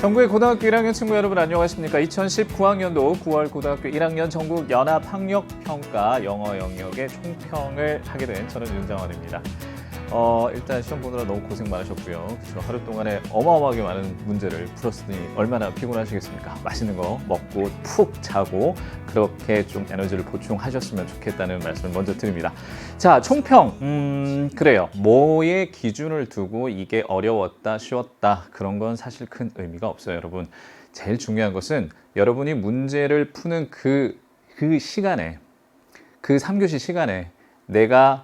전국의 고등학교 1학년 친구 여러분 안녕하십니까? 2019학년도 9월 고등학교 1학년 전국 연합학력평가 영어 영역의 총평을 하게 된 저는 윤장원입니다. 일단 시험 보느라 너무 고생 많으셨고요. 그렇죠? 하루 동안에 어마어마하게 많은 문제를 풀었으니 얼마나 피곤하시겠습니까? 맛있는 거 먹고 푹 자고 그렇게 좀 에너지를 보충하셨으면 좋겠다는 말씀을 먼저 드립니다. 자, 총평. 그래요. 뭐에 기준을 두고 이게 어려웠다, 쉬웠다 그런 건 사실 큰 의미가 없어요, 여러분. 제일 중요한 것은 여러분이 문제를 푸는 그 시간에, 그 3교시 시간에 내가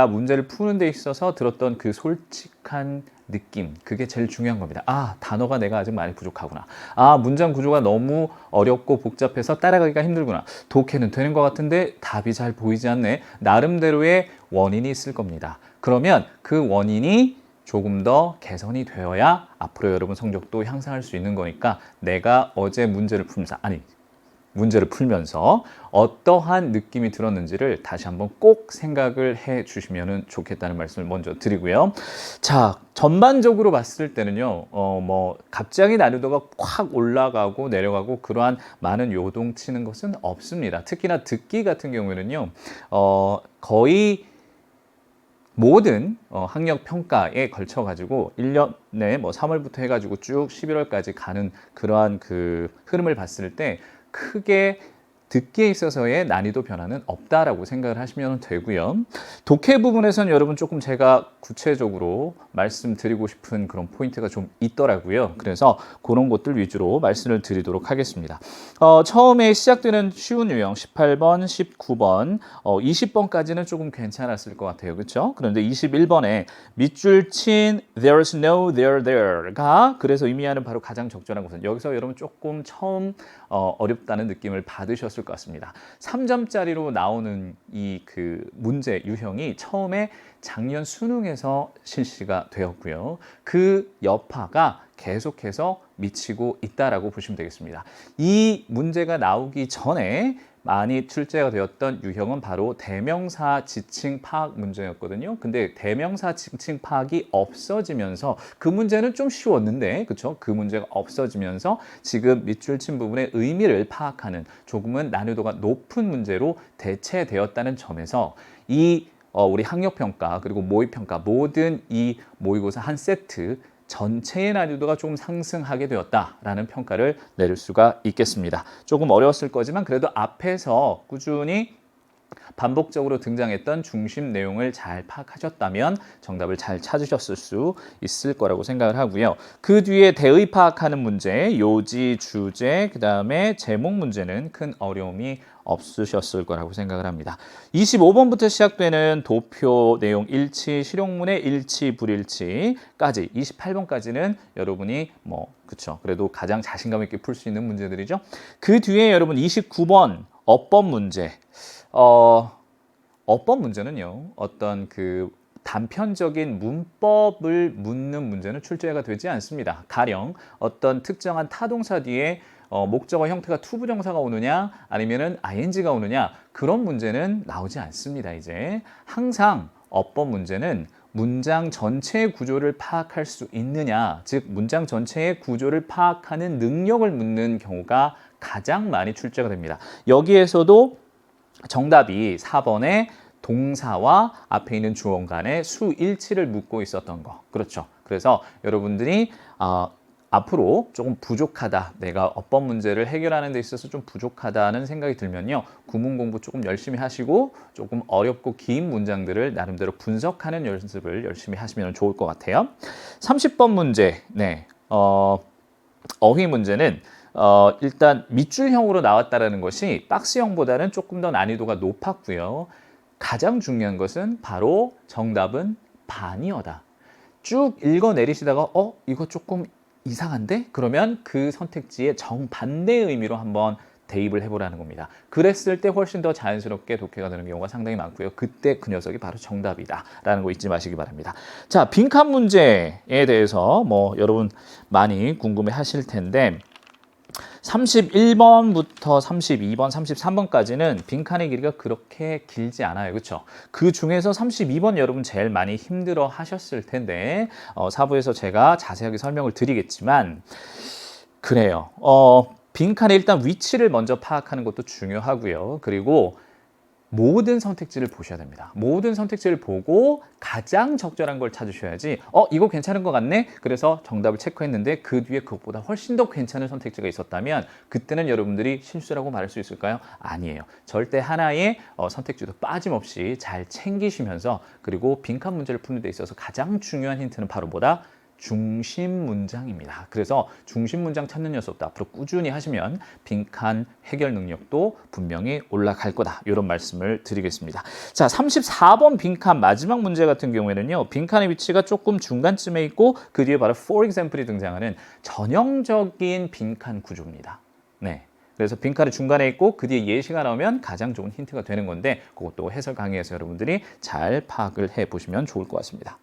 문제를 푸는 데 있어서 들었던 그 솔직한 느낌, 그게 제일 중요한 겁니다. 아, 단어가 내가 아직 많이 부족하구나. 아, 문장 구조가 너무 어렵고 복잡해서 따라가기가 힘들구나. 독해는 되는 것 같은데 답이 잘 보이지 않네. 나름대로의 원인이 있을 겁니다. 그러면 그 원인이 조금 더 개선이 되어야 앞으로 여러분 성적도 향상할 수 있는 거니까 내가 어제 문제를 풀면서 어떠한 느낌이 들었는지를 다시 한번 꼭 생각을 해 주시면 좋겠다는 말씀을 먼저 드리고요. 자, 전반적으로 봤을 때는요, 갑자기 난이도가 확 올라가고 내려가고 그러한 많은 요동치는 것은 없습니다. 특히나 듣기 같은 경우에는요, 거의 모든 학력 평가에 걸쳐 가지고 1년에 3월부터 해 가지고 쭉 11월까지 가는 그러한 그 흐름을 봤을 때 크게 듣기에 있어서의 난이도 변화는 없다라고 생각을 하시면 되고요. 독해 부분에서는 여러분 조금 제가 구체적으로 말씀드리고 싶은 그런 포인트가 좀 있더라고요. 그래서 그런 것들 위주로 말씀을 드리도록 하겠습니다. 처음에 시작되는 쉬운 유형 18번, 19번, 20번까지는 조금 괜찮았을 것 같아요. 그렇죠? 그런데 21번에 밑줄 친 there's no there가 그래서 의미하는 바로 가장 적절한 것은 여기서 여러분 조금 처음 어렵다는 느낌을 받으셨을 것 같습니다. 3점짜리로 나오는 이 문제 유형이 처음에 작년 수능에서 실시가 되었고요. 그 여파가 계속해서 미치고 있다라고 보시면 되겠습니다. 이 문제가 나오기 전에 많이 출제가 되었던 유형은 바로 대명사 지칭 파악 문제였거든요. 근데 대명사 지칭 파악이 없어지면서 그 문제는 좀 쉬웠는데, 그렇죠? 그 문제가 없어지면서 지금 밑줄 친 부분의 의미를 파악하는 조금은 난이도가 높은 문제로 대체되었다는 점에서 우리 학력평가 그리고 모의평가 모든 이 모의고사 한 세트 전체의 난이도가 조금 상승하게 되었다라는 평가를 내릴 수가 있겠습니다. 조금 어려웠을 거지만 그래도 앞에서 꾸준히 반복적으로 등장했던 중심 내용을 잘 파악하셨다면 정답을 잘 찾으셨을 수 있을 거라고 생각을 하고요. 그 뒤에 대의 파악하는 문제, 요지, 주제, 그 다음에 제목 문제는 큰 어려움이 없으셨을 거라고 생각을 합니다. 25번부터 시작되는 도표 내용 일치, 실용문의 일치, 불일치까지 28번까지는 여러분이 그쵸. 그래도 가장 자신감 있게 풀 수 있는 문제들이죠. 그 뒤에 여러분 29번 어법 문제. 어법 문제는요, 어떤 단편적인 문법을 묻는 문제는 출제가 되지 않습니다. 가령 어떤 특정한 타동사 뒤에 목적어 형태가 투부정사가 오느냐 아니면은 ing가 오느냐 그런 문제는 나오지 않습니다. 이제 항상 어법 문제는 문장 전체의 구조를 파악할 수 있느냐, 즉 문장 전체의 구조를 파악하는 능력을 묻는 경우가 가장 많이 출제가 됩니다. 여기에서도 정답이 4번에 동사와 앞에 있는 주어 간의 수일치를 묻고 있었던 거. 그렇죠. 그래서 여러분들이 앞으로 조금 부족하다, 내가 어법 문제를 해결하는 데 있어서 좀 부족하다는 생각이 들면요. 구문 공부 조금 열심히 하시고 조금 어렵고 긴 문장들을 나름대로 분석하는 연습을 열심히 하시면 좋을 것 같아요. 30번 문제, 어휘 문제는 일단 밑줄형으로 나왔다는 것이 박스형보다는 조금 더 난이도가 높았고요. 가장 중요한 것은 바로 정답은 반이어다. 쭉 읽어내리시다가 이거 조금 이상한데? 그러면 그 선택지에 정반대의 의미로 한번 대입을 해보라는 겁니다. 그랬을 때 훨씬 더 자연스럽게 독해가 되는 경우가 상당히 많고요. 그때 그 녀석이 바로 정답이다 라는 거 잊지 마시기 바랍니다. 자, 빈칸 문제에 대해서 여러분 많이 궁금해 하실 텐데 31번부터 32번, 33번까지는 빈칸의 길이가 그렇게 길지 않아요. 그렇죠? 그 중에서 32번 여러분 제일 많이 힘들어 하셨을 텐데 4부에서 제가 자세하게 설명을 드리겠지만 그래요. 빈칸의 일단 위치를 먼저 파악하는 것도 중요하고요. 그리고 모든 선택지를 보셔야 됩니다. 모든 선택지를 보고 가장 적절한 걸 찾으셔야지 이거 괜찮은 것 같네? 그래서 정답을 체크했는데 그 뒤에 그것보다 훨씬 더 괜찮은 선택지가 있었다면 그때는 여러분들이 실수라고 말할 수 있을까요? 아니에요. 절대 하나의 선택지도 빠짐없이 잘 챙기시면서 그리고 빈칸 문제를 푸는 데 있어서 가장 중요한 힌트는 바로 뭐다? 중심 문장입니다. 그래서 중심 문장 찾는 연습도 앞으로 꾸준히 하시면 빈칸 해결 능력도 분명히 올라갈 거다. 이런 말씀을 드리겠습니다. 자, 34번 빈칸 마지막 문제 같은 경우에는요. 빈칸의 위치가 조금 중간쯤에 있고 그 뒤에 바로 for example이 등장하는 전형적인 빈칸 구조입니다. 네. 그래서 빈칸이 중간에 있고 그 뒤에 예시가 나오면 가장 좋은 힌트가 되는 건데 그것도 해설 강의에서 여러분들이 잘 파악을 해보시면 좋을 것 같습니다.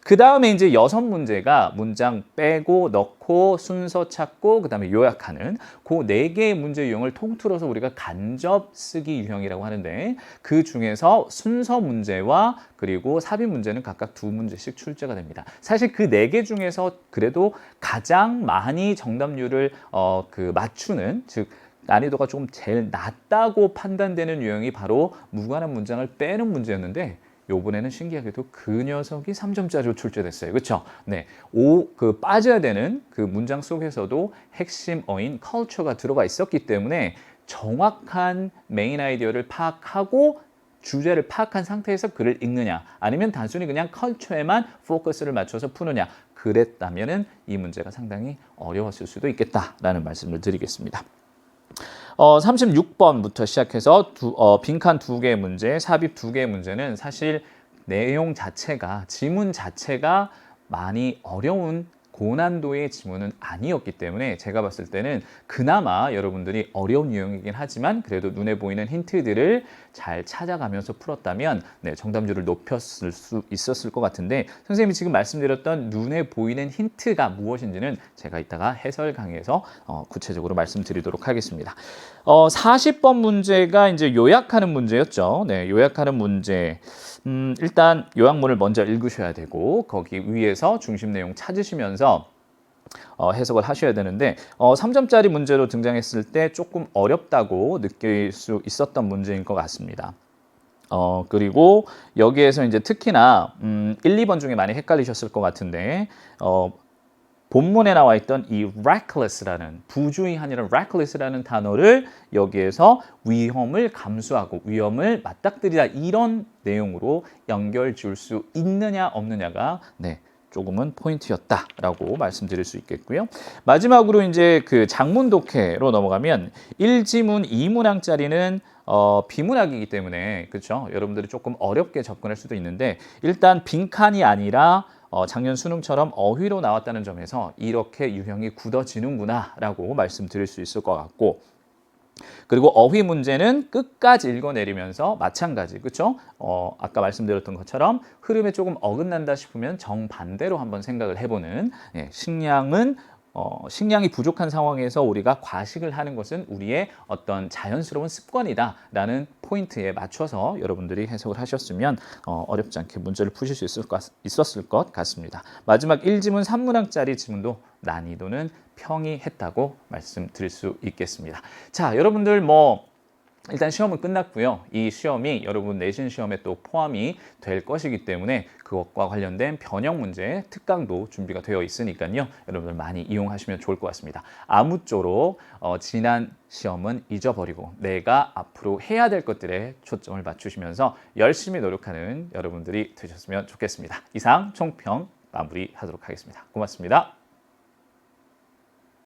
그 다음에 이제 6문제가 문장 빼고 넣고 순서 찾고 그 다음에 요약하는 그 4개의 문제 유형을 통틀어서 우리가 간접 쓰기 유형이라고 하는데 그 중에서 순서 문제와 그리고 삽입 문제는 각각 2문제씩 출제가 됩니다. 사실 그 4개 중에서 그래도 가장 많이 정답률을 맞추는 즉 난이도가 조금 제일 낮다고 판단되는 유형이 바로 무관한 문장을 빼는 문제였는데 요번에는 신기하게도 그 녀석이 3점짜리로 출제됐어요. 그렇죠? 네. 빠져야 되는 그 문장 속에서도 핵심 어인 culture가 들어가 있었기 때문에 정확한 메인 아이디어를 파악하고 주제를 파악한 상태에서 글을 읽느냐 아니면 단순히 그냥 culture에만 포커스를 맞춰서 푸느냐 그랬다면은 이 문제가 상당히 어려웠을 수도 있겠다라는 말씀을 드리겠습니다. 36번부터 시작해서 빈칸 2개의 문제, 삽입 2개의 문제는 사실 내용 자체가, 지문 자체가 많이 어려운 고난도의 지문은 아니었기 때문에 제가 봤을 때는 그나마 여러분들이 어려운 유형이긴 하지만 그래도 눈에 보이는 힌트들을 잘 찾아가면서 풀었다면 정답률을 높였을 수 있었을 것 같은데 선생님이 지금 말씀드렸던 눈에 보이는 힌트가 무엇인지는 제가 이따가 해설 강의에서 구체적으로 말씀드리도록 하겠습니다. 40번 문제가 이제 요약하는 문제였죠. 네, 요약하는 문제. 일단 요약문을 먼저 읽으셔야 되고 거기 위에서 중심 내용 찾으시면서 해석을 하셔야 되는데 3점짜리 문제로 등장했을 때 조금 어렵다고 느낄 수 있었던 문제인 것 같습니다. 그리고 여기에서 이제 특히나 1, 2번 중에 많이 헷갈리셨을 것 같은데 본문에 나와 있던 이 reckless라는 부주의한 이라는 reckless라는 단어를 여기에서 위험을 감수하고 위험을 맞닥뜨리다 이런 내용으로 연결 지을 수 있느냐 없느냐가 조금은 포인트였다라고 말씀드릴 수 있겠고요. 마지막으로 이제 그 장문 독해로 넘어가면 1지문 2문항짜리는 비문학이기 때문에 그렇죠. 여러분들이 조금 어렵게 접근할 수도 있는데 일단 빈칸이 아니라 작년 수능처럼 어휘로 나왔다는 점에서 이렇게 유형이 굳어지는구나 라고 말씀드릴 수 있을 것 같고 그리고 어휘 문제는 끝까지 읽어내리면서 마찬가지 그렇죠? 아까 말씀드렸던 것처럼 흐름에 조금 어긋난다 싶으면 정반대로 한번 생각을 해보는 식량이 부족한 상황에서 우리가 과식을 하는 것은 우리의 어떤 자연스러운 습관이다라는 포인트에 맞춰서 여러분들이 해석을 하셨으면 어렵지 않게 문제를 푸실 수 있었을 것 같습니다. 마지막 1지문 3문항짜리 지문도 난이도는 평이했다고 말씀드릴 수 있겠습니다. 자, 여러분들 일단 시험은 끝났고요. 이 시험이 여러분 내신 시험에 또 포함이 될 것이기 때문에 그것과 관련된 변형 문제, 특강도 준비가 되어 있으니까요. 여러분들 많이 이용하시면 좋을 것 같습니다. 아무쪼록 지난 시험은 잊어버리고 내가 앞으로 해야 될 것들에 초점을 맞추시면서 열심히 노력하는 여러분들이 되셨으면 좋겠습니다. 이상 총평 마무리하도록 하겠습니다. 고맙습니다.